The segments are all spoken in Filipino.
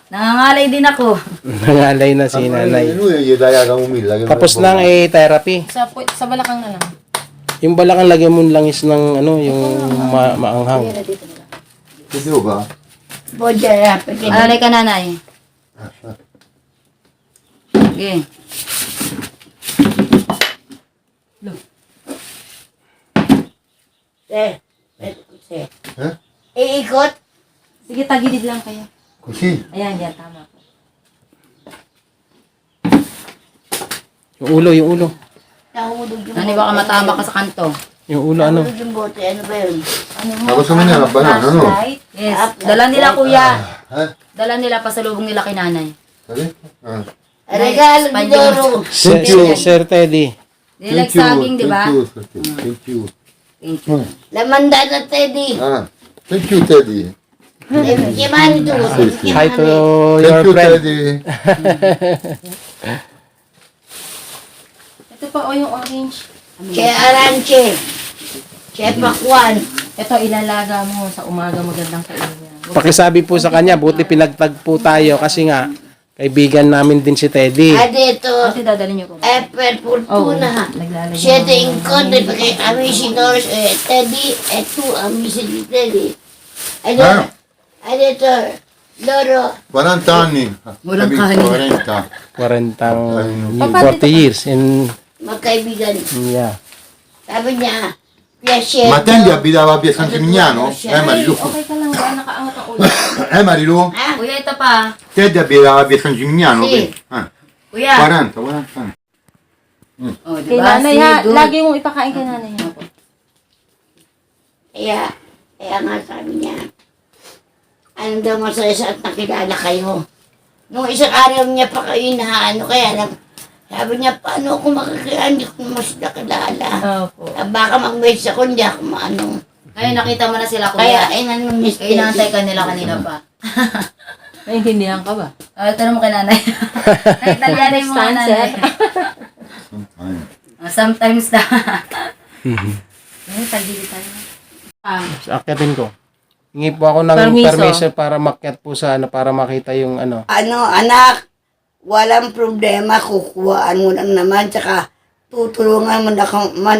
Nangangalay din ako. Nangalay na si nanay. Lui gli dai a camomilla. Che Tapos lang therapy. Sa balakang na lang. Yung balakang lagyan mo langis ng ano, yung maanghang. Che devo fare? Bodya, perché Alay ka, nanay. Sige. iikot. Sige, tagilid lang kayo. Così? Ayan, yan, tama po. Yung ulo. Nahulog yung Nani, baka matama ka sa kanto. Yung ulo ano. Nahulog yung bote. Ano ba yun? Tapos naman yan, ang banana, no? Yes. Dala nila, kuya. Eh? Dala nila, pasalubong nila kay nanay. Sabi? Ah. Regalo di Doro. Sir Teddy. Nilag saging, di ba? Thank you. Thank you. Lamanda na Teddy. Ah, thank you, Teddy. Chiamani tu. Hi to Thank your you, friend. Teddy. Ito pa, o yung orange. Che Aranche. Che Pakwan. Ito, ilalaga mo sa umaga, magandang kainin niya. Pakisabi po sa kanya, buti pinagtagpo tayo kasi nga, kaibigan namin din si Teddy. Ha detto. Kasi dadalhin niyo ko. Per fortuna. Naglalagay. Siete incontri perché amici loro, Teddy e tu amici di Teddy. Allora, ha detto loro 40 anni. Walang Capito? kanin. 40. 40 years in magkaibigan. yeah. Sabi niya, piacere. Ma Teddy abitava a Via San Gimignano? Marilu. Okay ka lang ba? Nakaangat ang ulo. Marilu? Ah, Kuya, ito pa. Teddy abitava a Via San Gimignano? Sì. Ah, Kuya. 40 anni. Oh, Kay diba? nanay Si ha. Dud. Lagi mong ipakain kay nanay ha. kaya nga sabi niya, ano daw masaya sa at nakilala kayo. Nung isang araw niya pa kayo inaano, kaya lang, sabi niya, paano ako makakilala, hindi ko mas nakilala. Opo. Baka mag-message ako, hindi ako maano. Ngayon, nakita mo na sila, Kaya, kuya. ay nang-miss Kaya inaantay ka nila kanina pa. Naintindihan ka ba? Tanong mo kay nanay. Naitalianay mo nga Understand, nanay. Sometimes na. Ay, tagilid tayo. Akyatin ko. Hingi po ako ng Permiso. permission para makyat po sa ano, para makita yung ano. Ano, anak, walang problema, kukuhaan mo lang naman, tsaka tutulungan mo na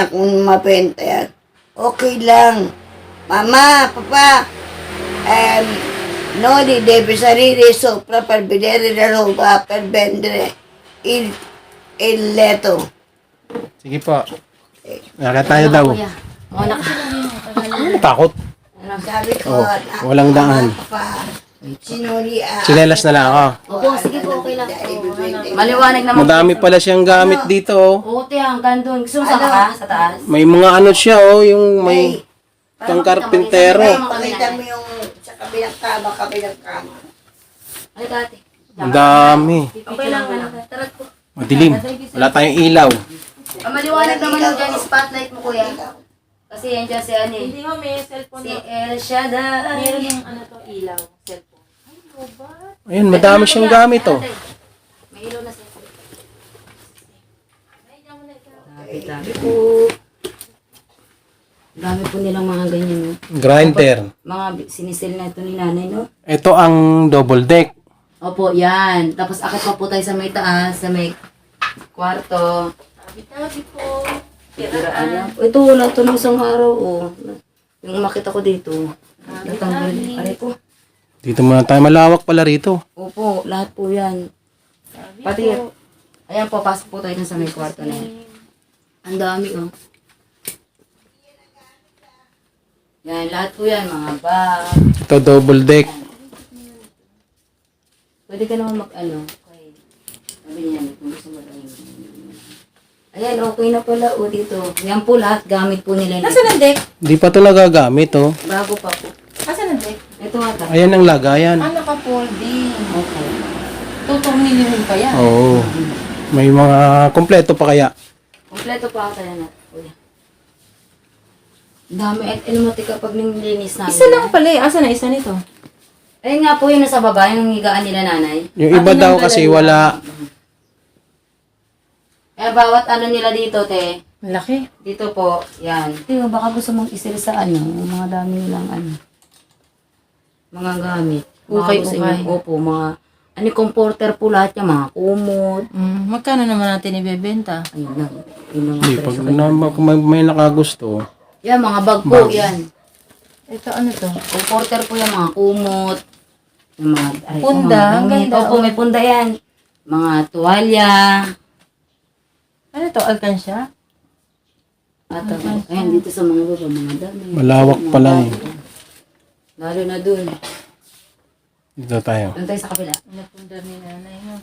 kung mapenta yan. Okay lang. Mama, papa, no li deve salire sopra per vedere la roba, per vendere il letto. Sige po. Nakita tayo daw. Kuya. Oh, Takot. Sabi Oh, ko, walang daan. papa, sinuli, Sinelas na lang ako. Opo, sige po, okay lang. Maliwanag naman. Madami pala siyang gamit dito oh. Oo, te, hanggang doon. Gusto mo sa ka? Sa taas? May mga ano siya oh, yung may pang karpintero. Makita mo yung sa kabilang kama. Ay, dati. Ang dami. Okay lang, tara po. Madilim. Wala tayong ilaw. Maliwanag naman yung dyan, spotlight mo, kuya. Kasi yan dyan si Ani. Hindi mo, may cellphone Si na. El Shaddai. Meron yung ano to, ilaw. Cellphone. Ay, robot. Ayun, madami siyang gamit oh. May ilaw na siya. Dami po. Dami po nilang mga ganyan, no? Grinder. Mga sinisil na ito ni nanay, no? Ito ang double deck. Opo, yan. Tapos akit pa po tayo sa may taas, sa may kwarto. Tabi-tabi po. Tiraan yan. Ito, wala ito ng isang araw, oh. Yung makita ko dito. Natanggal. Aray po. Dito muna tayo. Malawak pala rito. Opo, lahat po yan. Pati, ayan po, pasok po tayo dun sa may kwarto na yan. Ang dami, oh. Yan, lahat po yan, mga bag. Ito double deck. Pwede ka naman mag-ano. Okay. Sabi niya, kung gusto mo lang. Ayan, okay na pala, oh, dito. Yan po lahat, gamit po nila. Nasaan ang deck? Di pa ito nagagamit oh. Bago pa po. Nasaan ang deck? Ito ata. Ayan ang lagayan. Ah, naka-folding. Okay. Tutornilin pa yan. Oo. May mga kompleto pa kaya. Kompleto pa ata yan, kuya. Ang dami, at ilmati kapag nilinis namin. Isa lang pala eh. Asa na isa nito? Ayun nga po yung nasa baba, yung higaan nila nanay. Yung iba daw kasi wala. Eh, bawat ano nila dito, te. Malaki. Dito po, yan. Tiyo, baka gusto mong isil sa ano, yung mga dami nilang ano. Mga gamit. Baka Ukay, gusto ukay. niyo- Opo, mga Ano, comforter po lahat yan, mga kumot. Magkano naman natin ibebenta? Ayun lang. Yun lang ang Hindi, pag may nakagusto, yan, mga bag po, yan. Ito ano to? Comforter po yan, mga kumot. Yung mga, Punda, ang ganda, Opo, may punda yan. Mga tuwalya. Ano to? Alkansya? At, ayan, dito sa mga baba, mga dami. malawak Mga pala dami. eh. Lalo na dun. Dito tayo. Doon tayo sa kapila. Ano punda ni nanay mo?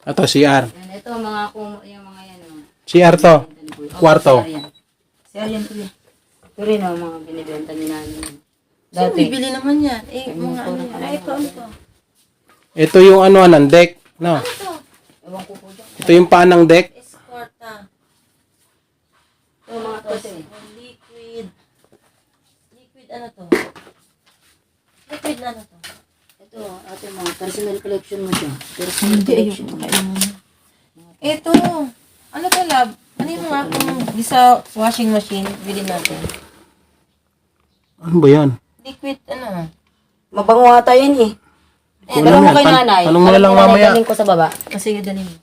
Ito, CR. Yan, ito, mga kumot, yung mga yan. CR to. Kwarto. Sir, yan po yan. Ito rin, mga binibenta ni namin. Sino Dati. bibili naman yan? Mga ano yan? Ay, ito, ano to? Ito yung ano, ng deck. No? Ewan ko po dyan. Ito yung panang deck. Escorta. Ito, mga kasi. Liquid. Liquid ano to? Liquid na ano to? Ito, ate, mga personal collection mo siya. Personal Hindi, collection. Ito. Ano to, lab? Ano yung mga kung sa washing machine, bilhin natin? Ano ba yan? Liquid, ano? Mabango ata yan eh. Kulang Tanong mo yan. kay nanay. Tanong mo na lang mamaya. Daling ko sa baba. Sige, dali mo.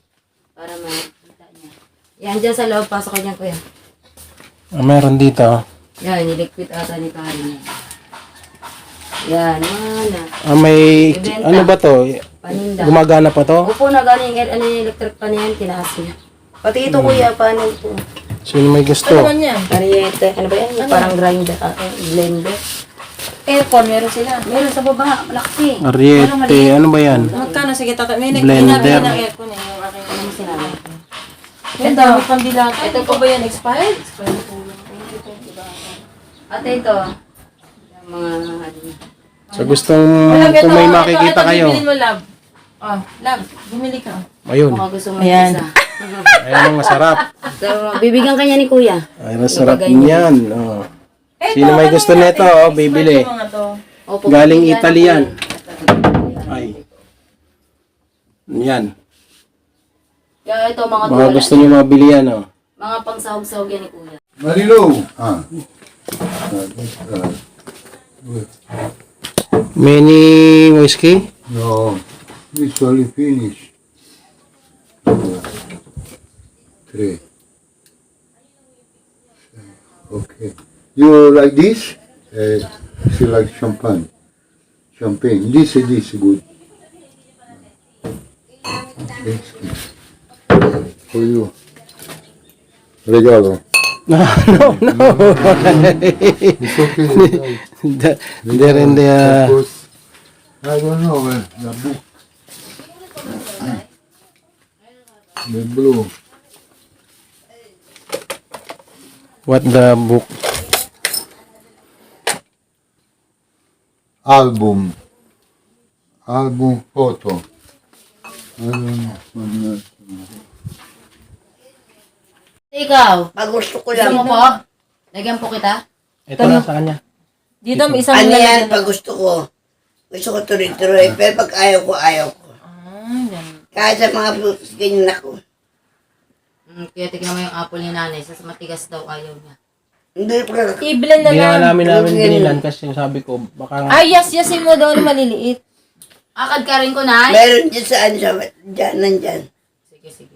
Para makita niya. Yan, dyan sa loob. Pasok ka dyan, kuya. Meron dito. Yan, niliquid ata ni Karen. Yan, mana. May, ano ba to? Paninda. Gumagana pa to? Upo na galing, ano yung electric pan yan, tinaas niya. Pati ito kuya, paano po? Sino may gusto? Ano naman yan? Ariete, ano ba yan? Yung parang grinder, blender. Aircon, meron sila. Meron sa baba, malaki. Ariete, ano ba yan? Magkano? Sige, tata. May Blender. nabili ng aircon eh. Yung aking Ano mo sinabi? Ang dami pang dilata. Ito pa ba yan expired? Ate ito, yung mga ano. Sa gustong, kung may makikita kayo. Bibilin mo, love. Oh, love. Bumili ka. Ayun. Baka gusto mo Ayan. isa. Ayun ang masarap. So, bibigyan kanya ni kuya. Ay, masarap niyan. Oh. Sino may gusto nito, bibili. Mga to. Opo, Galing bibigyan Italy ako yan. eh. Ay. Yan. Kaya ito, mga Mga tuwala. gusto niyo mabili yan, oh. Mga pangsahog-sahog yan ni kuya. Marilu! Ah. Many whiskey? No, it's only finished. Three. Okay. You like this? She like champagne. Champagne. This good. This. For you. Regalo. No. It's okay. They're in the... Because I don't know the book. The blue. What the book? Album. Album photo. I don't know. Ikaw, Pag gusto ko gusto lang. mo po? Lagyan po kita? Ito na sa kanya. Dito may isang Ano yan, lalagyan. pag gusto ko. Gusto ko tuloy-tuloy. Pero pag ayaw ko, ayaw ko. Yan. Kahit sa mga fruits, ganyan ako. Kaya tignan mo yung apple ni nanay. Sa matigas daw ayaw niya. Hindi ko lang. I-blend na Hindi lang. na namin binilan kasi sabi ko, baka nga... Ay, yasin mo daw na maliliit. Akad ka rin ko, nay? Meron dyan saan siya. Dyan, nandyan. Sige, sige.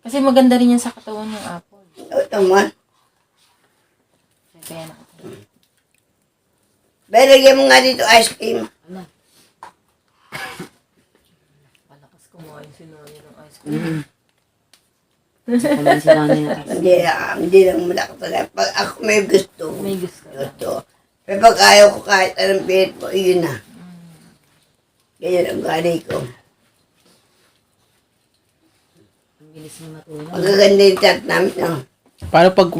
Kasi maganda rin yan sa katawan yung apple. O, tama. Kaya na. Pero lagyan mo nga dito ice cream. Ano? Palakas kumain si Noya ng ice cream. Kumain si nanay na. Hindi lang malaki talaga. Pag ako may gusto, May gusto. gusto. Pero pag ayaw ko kahit anong pilit mo, yun na. Ganyan ang gani ko. Ang bilis niya matulog. Magaganda yung chat namin. No? Paano pag,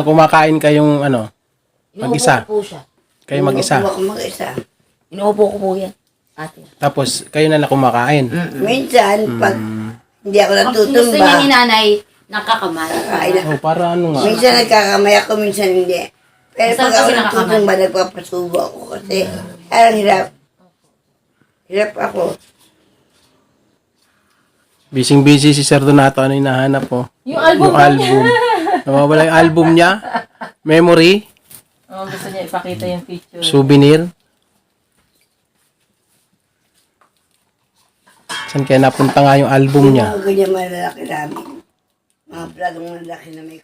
kumakain kayong, mag-isa? Inuupo ko po siya. Kayo mag-isa? Ako mag-isa. Inuupo ko po yan. Ate. Tapos, kayo na kumakain? Minsan, pag hindi ako Pag gusto niya ni natutumba, nanay, nakakamay. kakain ako. Oh, para ano nga? Minsan nagkakamay ako, minsan hindi. Pero Saan pag ako kasi natutumba, nagpapasubo ako kasi parang hirap. Hirap ako. Busy si Sir Donato. Ano yung nahanap po? Yung album Yung album. Nawawala yung album niya. Memory. Oh, gusto niya ipakita yung picture. Souvenir. Saan kaya napunta nga yung album niya? Mga ganyan malalaki namin. Mga pladong malalaki na may